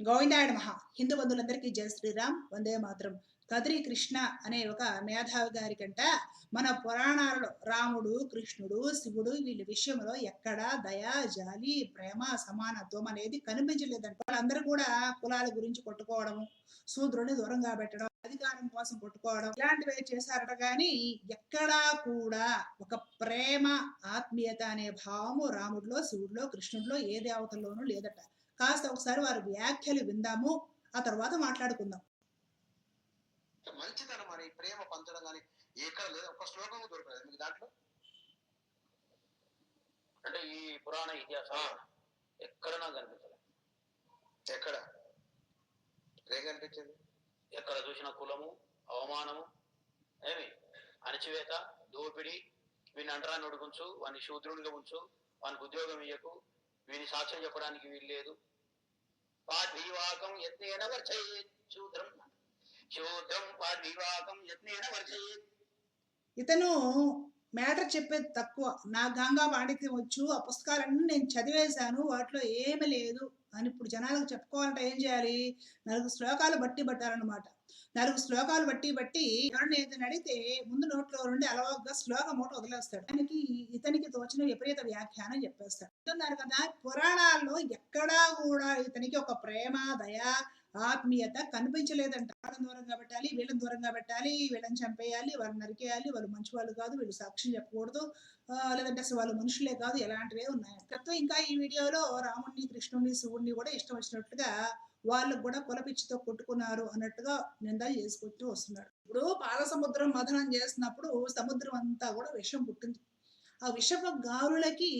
గోవిందాయ నమః. హిందూ బంధువులందరికీ జై శ్రీరామ్, వందే మాతరం. కదిరి కృష్ణ అనే ఒక మేధావి గారికంట మన పురాణాలలో రాముడు, కృష్ణుడు, శివుడు వీళ్ళ విషయంలో ఎక్కడా దయ, జాలి, ప్రేమ, సమానత్వం అనేది కనిపించలేదంట. వాళ్ళందరూ కూడా కులాల గురించి కొట్టుకోవడం, శూద్రుని దూరంగా పెట్టడం, అధికారం కోసం కొట్టుకోవడం ఇలాంటివి చేశారట. కానీ ఎక్కడా కూడా ఒక ప్రేమ, ఆత్మీయత అనే భావము రాముడిలో, శివుడిలో, కృష్ణుడిలో ఏ దేవతల్లోనూ లేదట. కాస్త ఒకసారి వారి వ్యాఖ్యలు విందాము, ఆ తర్వాత మాట్లాడుకుందాం. మంచితనం అని ప్రేమ పంచడం కానీ ఎక్కడ లేదు. ఒక శ్లోకం దొరకలేదు మీకు దాంట్లో. అంటే ఈ పురాణ ఇతిహాసం ఎక్కడ నాకు కనిపించలేదు. ఎక్కడ ఏం కనిపించింది? ఎక్కడ చూసిన కులము, అవమానము, ఏమి అణచివేత, దోపిడి, వీని అంటరాన్ని ఉడుకుంచు, వాని శూద్రునిగా ఉంచు, వానికి ఉద్యోగం ఇయ్యకు, వీని సాక్ష్యం చెప్పడానికి వీలు లేదు. పాద్వివాకం యత్నేన వర్చయేత్ శూద్రం శూద్రం పాద్వివాకం యత్నేన వర్చయేత్. ఇతను మ్యాటర్ చెప్పేది తక్కువ. నా గంగా పాండిత్యం వచ్చు, ఆ పుస్తకాలన్నీ నేను చదివేశాను, వాటిలో ఏమి లేదు అని ఇప్పుడు జనాలకు చెప్పుకోవాలంటే ఏం చేయాలి? 4 శ్లోకాలు బట్టి పట్టాలన్నమాట. 4 శ్లోకాలు బట్టి ఎవరిని ఏదైనా అడిగితే ముందు నోట్లో నుండి అలవాగ్గా శ్లోకం ఒకటి వదిలేస్తాడు. ఇతనికి తోచిన విపరీత వ్యాఖ్యానం చెప్పేస్తాడు. అంటున్నారు కదా, పురాణాల్లో ఎక్కడా కూడా ఇతనికి ఒక ప్రేమ, దయ, ఆత్మీయత కనిపించలేదంట. వాళ్ళని దూరంగా పెట్టాలి, వీళ్ళని దూరంగా పెట్టాలి, వీళ్ళని చంపేయాలి, వాళ్ళని నరికేయాలి, వాళ్ళు మంచి వాళ్ళు కాదు, వీళ్ళు సాక్ష్యం చెప్పకూడదు, లేదంటే అసలు వాళ్ళు మనుషులే కాదు, ఎలాంటివే ఉన్నాయి. ఇంకా ఈ వీడియోలో రాముడిని, కృష్ణుడిని, శివుడిని కూడా ఇష్టం వచ్చినట్లుగా వాళ్ళకు కూడా కులపిచ్చితో కొట్టుకున్నారు అన్నట్టుగా నిందలు చేసుకుంటూ వస్తున్నాడు. ఇప్పుడు పాల సముద్రం మథనం చేసినప్పుడు సముద్రం అంతా కూడా విషం పుట్టింది. ఆ విషపు గాలులకి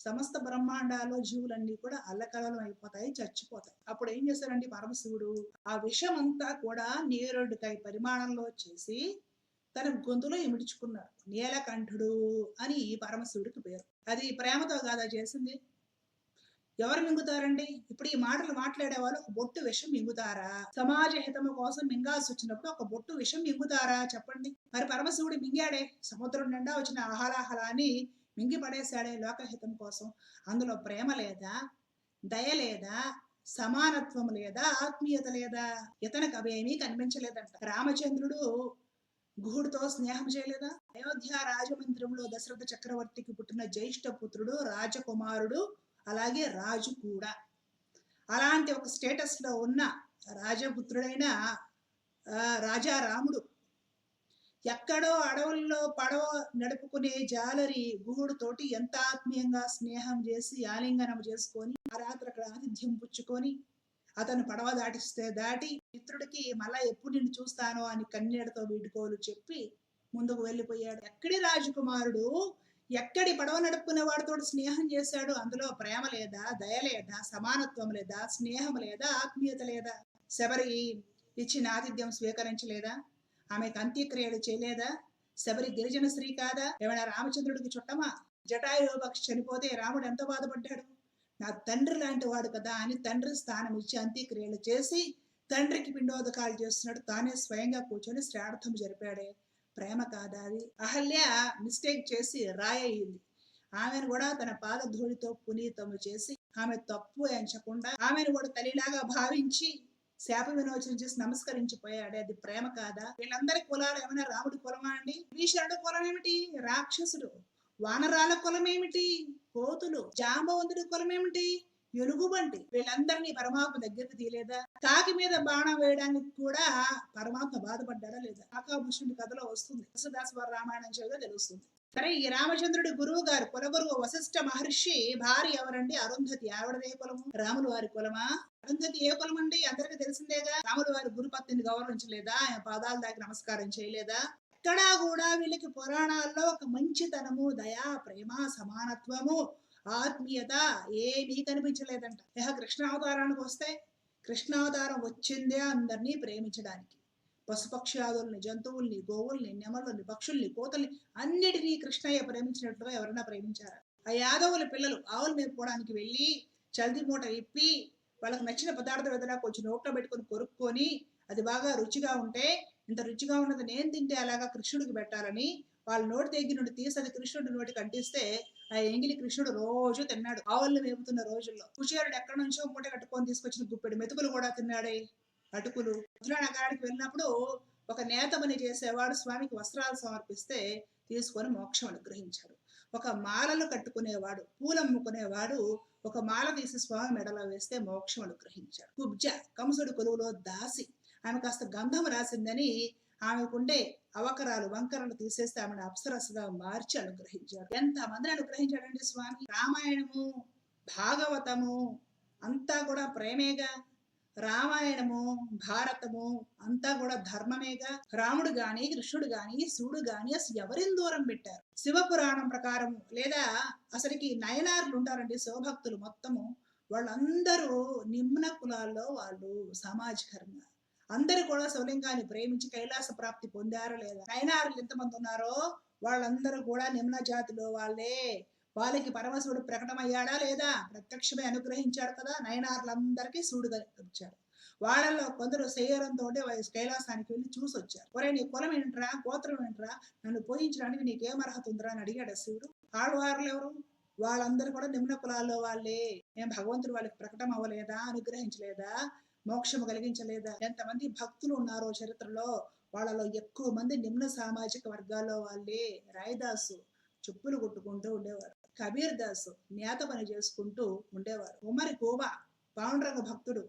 సమస్త బ్రహ్మాండాలు, జీవులన్నీ కూడా అల్లకలలం అయిపోతాయి, చచ్చిపోతాయి. అప్పుడు ఏం చేశారండి పరమశివుడు? ఆ విషం అంతా కూడా నేరుడికాయ పరిమాణంలో చేసి తన గొంతులో ఇమిడ్చుకున్నాడు. నీలకంఠుడు అని పరమశివుడికి పేరు. అది ప్రేమతో కాదా చేసింది? ఎవరు మింగుతారండి? ఇప్పుడు ఈ మాటలు మాట్లాడే వాళ్ళు ఒక బొట్టు విషం మింగుతారా? సమాజ హితము కోసం మింగాల్సి వచ్చినప్పుడు ఒక బొట్టు విషం మింగుతారా చెప్పండి? మరి పరమశివుడు మింగాడే. సముద్రం నిండా వచ్చిన ఆహలాహలాన్ని మింగి పడేశాడే లోకహితం కోసం. అందులో ప్రేమ లేదా, దయ లేదా, సమానత్వం లేదా, ఆత్మీయత లేదా? ఇతనికి అవేమీ కనిపించలేదంట. రామచంద్రుడు గుహుడితో స్నేహం చేయలేదా? అయోధ్య రాజమందిరంలో దశరథ చక్రవర్తికి పుట్టిన జ్యేష్ఠ పుత్రుడు, రాజకుమారుడు, అలాగే రాజు కూడా. అలాంటి ఒక స్టేటస్ లో ఉన్న రాజపుత్రుడైన రాజా రాముడు ఎక్కడో అడవుల్లో పడవ నడుపుకునే జాలరి గుహుడుతోటి ఎంత ఆత్మీయంగా స్నేహం చేసి ఆలింగనం చేసుకొని ఆ రాత్రి అక్కడ ఆతిథ్యం పుచ్చుకొని అతను పడవ దాటిస్తే దాటి మిత్రుడికి మళ్ళా ఎప్పుడు నిన్ను చూస్తానో అని కన్నీడతో వీడుకోలు చెప్పి ముందుకు వెళ్ళిపోయాడు. ఎక్కడి రాజకుమారుడు ఎక్కడి పడవ నడుపుకునే వాడితో స్నేహం చేశాడు? అందులో ప్రేమ లేదా, దయ లేదా, సమానత్వం లేదా, స్నేహం లేదా, ఆత్మీయత లేదా? శబరి ఇచ్చిన ఆతిథ్యం స్వీకరించలేదా? ఆమెకు అంత్యక్రియలు చేయలేదా? శబరి గిరిజన స్త్రీ కాదా? ఏమైనా రామచంద్రుడికి చుట్టమా? జటాయుపక్షి చనిపోతే రాముడు ఎంత బాధపడ్డాడు? నా తండ్రి లాంటి వాడు కదా అని తండ్రి స్థానం ఇచ్చి అంత్యక్రియలు చేసి తండ్రికి పిండోదకాలు చేస్తున్నాడు. తానే స్వయంగా కూర్చొని శ్రార్థం జరిపాడే. ప్రేమ కాదా అది? అహల్య మిస్టేక్ చేసి రాయింది. ఆమెను కూడా తన పాద ధూళితో పునీతము చేసి ఆమె తప్పు ఎంచకుండా ఆమెను కూడా తల్లిలాగా భావించి శాప విమోచన చేసి నమస్కరించిపోయాడే. అది ప్రేమ కాదా? వీళ్ళందరి కులాలు ఏమైనా రాముడి కులమా అండి? భీషణుడు కులం ఏమిటి? రాక్షసుడు. వానరాల కులం ఏమిటి? కోతులు. జాంబవంతుడి కులం ఏమిటి? ఎలుగుబంటి. వీళ్ళందరినీ పరమాత్మ దగ్గరికి తీయలేదా? కాకి మీద బాణం వేయడానికి కూడా పరమాత్మ బాధపడ్డాడా లేదా? కాకాభూషణుడి కథలో వస్తుంది. కృష్ణదాసవారి రామాయణం చదివితే తెలుస్తుంది. సరే, ఈ రామచంద్రుడి గురువు గారు కులగురువు వశిష్ఠ మహర్షి భార్య ఎవరండి? అరుంధతి. ఆవిడదే కులము? రాములు వారి కులమా? అరుంధతి ఏ కులం అండి? అందరికి తెలిసిందేగా. రాములు వారి గురుపత్నిని గౌరవించలేదా? ఆయన పాదాల దాకా నమస్కారం చేయలేదా? ఎక్కడా కూడా వీళ్ళకి పురాణాల్లో ఒక మంచితనము, దయా, ప్రేమ, సమానత్వము, ఆత్మీయత ఏమీ కనిపించలేదంట. ఇహ కృష్ణావతారానికి వస్తే, కృష్ణావతారం వచ్చిందే అందరినీ ప్రేమించడానికి. పశుపక్ష్యాదుల్ని, జంతువుల్ని, గోవుల్ని, నెమళ్ళని, పక్షుల్ని, కోతల్ని అన్నిటినీ కృష్ణయ్య ప్రేమించినట్టుగా ఎవరన్నా ప్రేమించారా? ఆ యాదవుల పిల్లలు ఆవులు మేపుకోవడానికి వెళ్ళి చల్ది మూట విప్పి వాళ్ళకి నచ్చిన పదార్థం ఏదైనా కొంచెం నోట్లో పెట్టుకొని కొరుక్కొని అది బాగా రుచిగా ఉంటే, ఇంత రుచిగా ఉన్నది నేను తింటే అలాగా కృష్ణుడికి పెట్టాలని వాళ్ళ నోటి దగ్గర నుండి తీసి అది కృష్ణుడి నోటికి అంటిస్తే ఆ ఎంగిలి కృష్ణుడు రోజు తిన్నాడు. ఆవులను మేపుతున్న రోజుల్లో కుచేరుడు ఎక్కడి నుంచో మూట కట్టుకొని తీసుకొచ్చిన గుప్పెడు మెతుకులు కూడా తిన్నాడే. అటుకులు. మధురా నగరానికి వెళ్ళినప్పుడు ఒక నేతమని చేసేవాడు స్వామికి వస్త్రాలు సమర్పిస్తే తీసుకొని మోక్షం అనుగ్రహించాడు. ఒక మాలలు కట్టుకునేవాడు, పూలమ్ముకునేవాడు ఒక మాల తీసి స్వామి మెడలో వేస్తే మోక్షం అనుగ్రహించాడు. కుబ్జ, కంసుడు కొలువులో దాసి, ఆమె కాస్త గంధం రాసిందని ఆమెకుండే అవకరాలు వంకరలు తీసేస్తే ఆమెను అప్సరసగా మార్చి అనుగ్రహించాడు. ఎంత మందిని అనుగ్రహించాడండి స్వామి. రామాయణము, భాగవతము అంతా కూడా ప్రేమేగా. రామాయణము, భారతము అంతా కూడా ధర్మమేగా. రాముడు గాని, కృష్ణుడు గాని, శివుడు గాని అసలు ఎవరిని దూరం పెట్టారు? శివపురాణం ప్రకారం లేదా అసలుకి నయనార్లు ఉంటారండి శివభక్తులు మొత్తము, వాళ్ళందరూ నిమ్న కులాల్లో వాళ్ళు సామాజికంగా అందరూ కూడా శివలింగాన్ని ప్రేమించి కైలాస ప్రాప్తి పొందారో లేదా? నయనార్లు ఎంతమంది ఉన్నారో వాళ్ళందరూ కూడా నిమ్న జాతిలో వాళ్ళే. వాళ్ళకి పరమశివుడు ప్రకటమయ్యాడా లేదా? ప్రత్యక్షమే అనుగ్రహించాడు కదా. నయనార్లందరికీ శివుడు కనిపించాడు. వాళ్ళల్లో కొందరు శరీరంతో కైలాసానికి వెళ్ళి చూసి వచ్చారు. ఒరే నీ కులం ఏంట్రా, గోత్రం ఏంట్రా, నన్ను పూజించడానికి నీకేం అర్హత ఉందిరా అని అడిగాడు శివుడు. ఆడవారులు ఎవరు? వాళ్ళందరూ కూడా నిమ్న కులాల్లో వాళ్ళే. ఏం భగవంతుడు వాళ్ళకి ప్రకటన అవ్వలేదా, అనుగ్రహించలేదా, మోక్షము కలిగించలేదా? ఎంతమంది భక్తులు ఉన్నారో చరిత్రలో, వాళ్ళలో ఎక్కువ మంది నిమ్న సామాజిక వర్గాల్లో వాళ్ళే. రాయిదాసు చెప్పులు కుట్టుకుంటూ ఉండేవారు. కబీర్ దాసు నేత పని చేసుకుంటూ ఉండేవారు. ఉమరి గోబా పాండురంగ భక్తుడు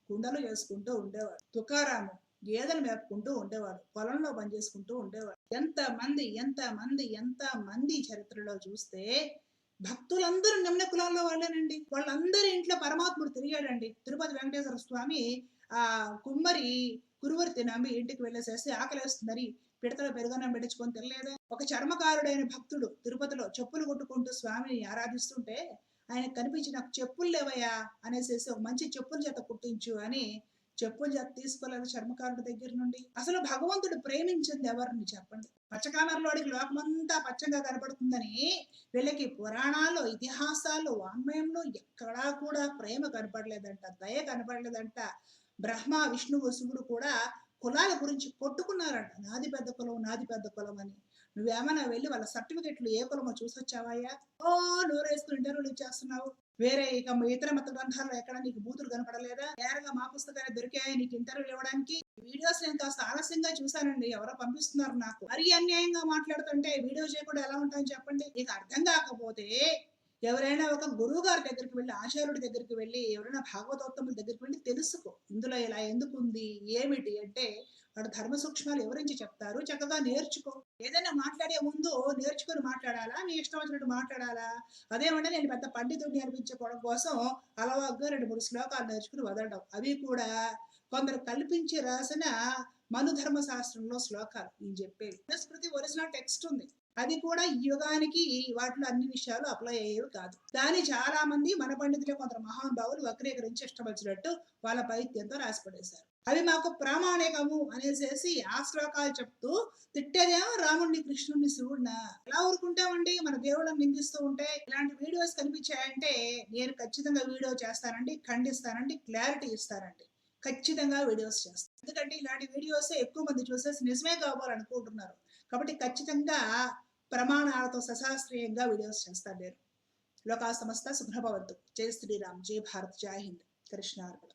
కుండలు చేసుకుంటూ ఉండేవాడు. తుకారాము గేదెలు మేపుకుంటూ ఉండేవాడు. పొలంలో పనిచేసుకుంటూ ఉండేవాడు. ఎంతమంది చరిత్రలో చూస్తే భక్తులందరూ నిమ్న కులాల్లో వాళ్ళేనండి. వాళ్ళందరి ఇంట్లో పరమాత్ముడు తిరిగాడండి. తిరుపతి వెంకటేశ్వర స్వామి ఆ కుమ్మరి కురువర్తి నమ్మి ఇంటికి వెళ్ళేసేసి ఆకలేస్తుందని పిడతలో పెరుగన్నం పెట్టించుకొని తినలేదా? ఒక చర్మకారుడైన భక్తుడు తిరుపతిలో చెప్పులు కొట్టుకుంటూ స్వామిని ఆరాధిస్తుంటే ఆయనకు కనిపించి నాకు చెప్పులు లేవయ్యా అనేసేసి ఒక మంచి చెప్పుల చేత కుట్టించు అని చెప్పుల చేత తీసుకోలేదు చర్మకారుడి దగ్గర నుండి. అసలు భగవంతుడు ప్రేమించింది ఎవరిని చెప్పండి? పచ్చకామెరలోడికి లోకమంతా పచ్చగా కనపడుతుందని వీళ్ళకి పురాణాలు, ఇతిహాసాలు, వాంగ్మయంలో ఎక్కడా కూడా ప్రేమ కనపడలేదంట, దయ కనపడలేదంట. బ్రహ్మ, విష్ణువు, శివుడు కూడా కులాల గురించి కొట్టుకున్నారంట. నాది పెద్ద కులం, నాది పెద్ద కులం అని. నువ్వేమైనా వెళ్ళి వాళ్ళ సర్టిఫికెట్లు ఏ కులమో చూసొచ్చావయ్యా? ఓ నోరేసుకుని ఇంటర్వ్యూలు ఇచ్చేస్తున్నావు. వేరే ఇతర మత గ్రంథాల్లో ఎక్కడ నీకు బూతులు కనపడలేదా? నేరుగా మా పుస్తకాలు దొరికాయి నీకు ఇంటర్వ్యూలు ఇవ్వడానికి. వీడియోస్ నేను కాస్త ఆలస్యంగా చూశానండి, ఎవరో పంపిస్తున్నారు నాకు. మరీ అన్యాయంగా మాట్లాడుతుంటే వీడియో చేయకుండా ఎలా ఉంటాయని చెప్పండి. నీకు అర్థం కాకపోతే ఎవరైనా ఒక గురువు గారి దగ్గరికి వెళ్ళి, ఆచార్యుడి దగ్గరికి వెళ్ళి, ఎవరైనా భాగవతోత్తముల దగ్గరికి వెళ్ళి తెలుసుకో, ఇందులో ఇలా ఎందుకు ఉంది ఏమిటి అంటే వాడు ధర్మ సూక్ష్మాలు ఎవరించి చెప్తారు. చక్కగా నేర్చుకో. ఏదైనా మాట్లాడే ముందు నేర్చుకొని మాట్లాడాలా, నీ ఇష్టం వచ్చినట్టు మాట్లాడాలా? అదేమంటే నేను పెద్ద పండితుడిని అనిపించుకోవడం కోసం అలవాగ్గా 2-3 శ్లోకాలు నేర్చుకుని వదలడం. అవి కూడా కొందరు కల్పించి రాసిన మనుధర్మ శాస్త్రంలో శ్లోకాలు నేను చెప్పేవి. స్మృతి ఒరిజినల్ టెక్స్ట్ ఉంది, అది కూడా ఈ యుగానికి వాటిలో అన్ని విషయాలు అప్లై అయ్యేవి కాదు. దాన్ని చాలా మంది మన పండితులే కొందరు మహానుభావులు వక్రీకరించి ఇష్టపచ్చినట్టు వాళ్ళ పైత్యంతో రాసిపడేశారు. అవి మాకు ప్రామాణికము అనేసేసి ఆ శ్లోకాలు చెప్తూ తిట్టేదేమో రాముడిని, కృష్ణుడిని, శివుడినా? ఎలా ఊరుకుంటామండి మన దేవుళ్ళని నిందిస్తూ ఉంటే? ఇలాంటి వీడియోస్ కనిపించాయంటే నేను ఖచ్చితంగా వీడియో చేస్తానండి, ఖండిస్తానండి, క్లారిటీ ఇస్తానండి. ఖచ్చితంగా వీడియోస్ చేస్తాను. ఎందుకంటే ఇలాంటి వీడియోసే ఎక్కువ మంది చూసేసి నిజమే కావాలనుకుంటున్నారు. కాబట్టి ఖచ్చితంగా ప్రమాణాలతో సశాస్త్రీయంగా వీడియోస్ చేస్తాను నేను. లోకా సమస్త సుఖభవంతు. జై శ్రీరామ్, జై భారత్, జై హింద్. కృష్ణార్పణ.